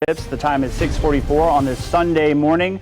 Tips. The time is 6:44 on this Sunday morning.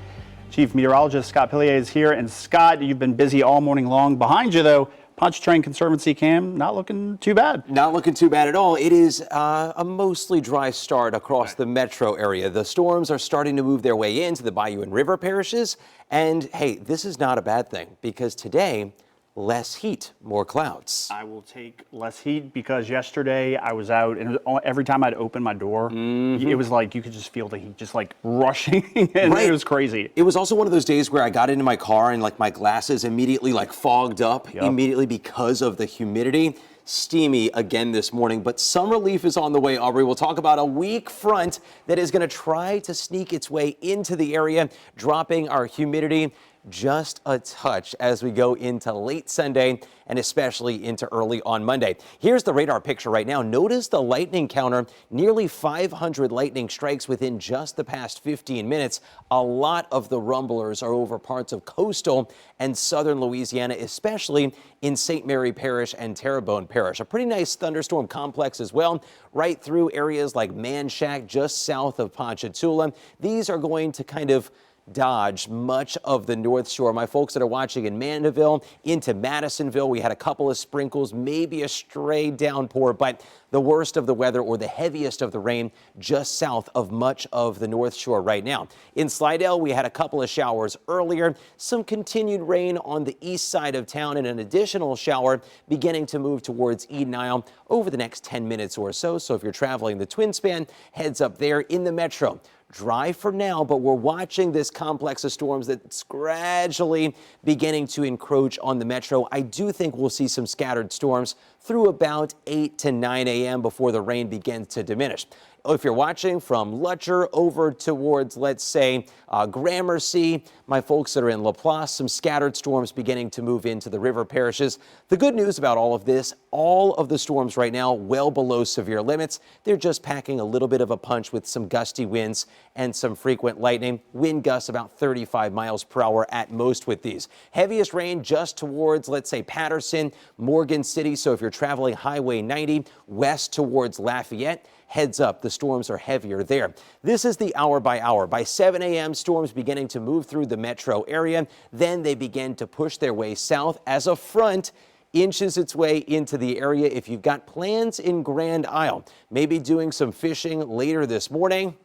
Chief Meteorologist Scott Pillier is here. And Scott, you've been busy all morning long. Behind you, though, Pontchartrain Conservancy cam, not looking too bad. Not looking too bad at all. It is a mostly dry start across the metro area. The storms are starting to move their way into the Bayou and River parishes. And hey, this is not a bad thing because today, less heat, more clouds. I will take less heat because yesterday I was out and every time I'd open my door, it was like you could just feel the heat just like rushing and Right. It was crazy. It was also one of those days where I got into my car and like my glasses immediately like fogged up immediately because of the humidity. Steamy again this morning, but some relief is on the way, Aubrey. We'll talk about a weak front that is going to try to sneak its way into the area, dropping our humidity just a touch as we go into late Sunday and especially into early on Monday. Here's the radar picture right now. Notice the lightning counter, nearly 500 lightning strikes within just the past 15 minutes. A lot of the rumblers are over parts of coastal and southern Louisiana, especially in St. Mary Parish and Terrebonne Parish. A pretty nice thunderstorm complex as well, right through areas like Manchac, just south of Ponchatoula. These are going to kind of dodge much of the North Shore. My folks that are watching in Mandeville into Madisonville, we had a couple of sprinkles, maybe a stray downpour, but the worst of the weather or the heaviest of the rain just south of much of the North Shore right now. In Slidell, we had a couple of showers earlier, some continued rain on the east side of town, and an additional shower beginning to move towards Eden Isle over the next 10 minutes or so. So if you're traveling the Twin Span, heads up there in the metro. Dry for now, but we're watching this complex of storms that's gradually beginning to encroach on the metro. I do think we'll see some scattered storms through about 8 to 9 a.m. before the rain begins to diminish. If you're watching from Lutcher over towards, let's say, Gramercy, my folks that are in Laplace, some scattered storms beginning to move into the river parishes. The good news about all of this, all of the storms right now well below severe limits. They're just packing a little bit of a punch with some gusty winds and some frequent lightning. Wind gusts about 35 miles per hour at most with these. Heaviest rain just towards, let's say, Patterson, Morgan City. So if you're traveling Highway 90 west towards Lafayette, heads up, the storms are heavier there. This is the hour by hour. By 7 a.m., storms beginning to move through the metro area. Then they begin to push their way south as a front inches its way into the area. If you've got plans in Grand Isle, maybe doing some fishing later this morning,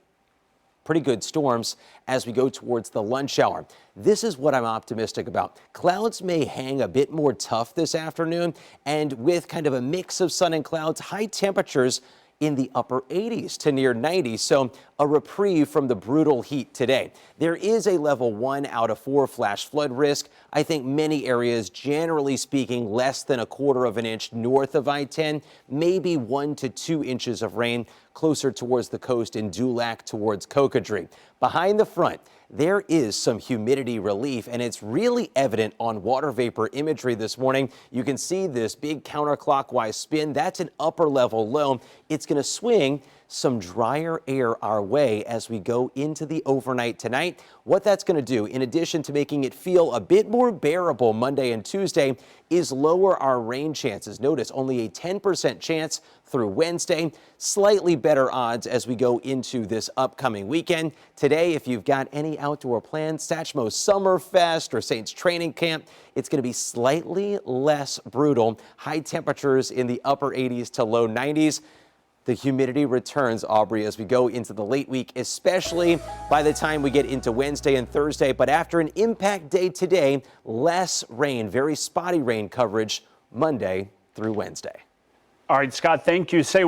pretty good storms as we go towards the lunch hour. This is what I'm optimistic about. Clouds may hang a bit more tough this afternoon, and with kind of a mix of sun and clouds, high temperatures in the upper 80s to near 90, so a reprieve from the brutal heat today. There is a level 1 out of 4 flash flood risk. I think many areas, generally speaking, less than 1/4 of an inch north of I-10, maybe 1 to 2 inches of rain closer towards the coast in Dulac towards Cocodrie. Behind the front, there is some humidity relief, and it's really evident on water vapor imagery this morning. You can see this big counterclockwise spin. That's an upper level low. It's going to swing some drier air our way as we go into the overnight tonight. What that's going to do, in addition to making it feel a bit more bearable Monday and Tuesday, is lower our rain chances. Notice only a 10% chance through Wednesday. Slightly better odds as we go into this upcoming weekend. Today, if you've got any outdoor plans, Satchmo Summerfest or Saints Training Camp, it's going to be slightly less brutal. High temperatures in the upper 80s to low 90s. The humidity returns, Aubrey, as we go into the late week, especially by the time we get into Wednesday and Thursday. But after an impact day today, less rain, very spotty rain coverage Monday through Wednesday. All right, Scott, thank you. Say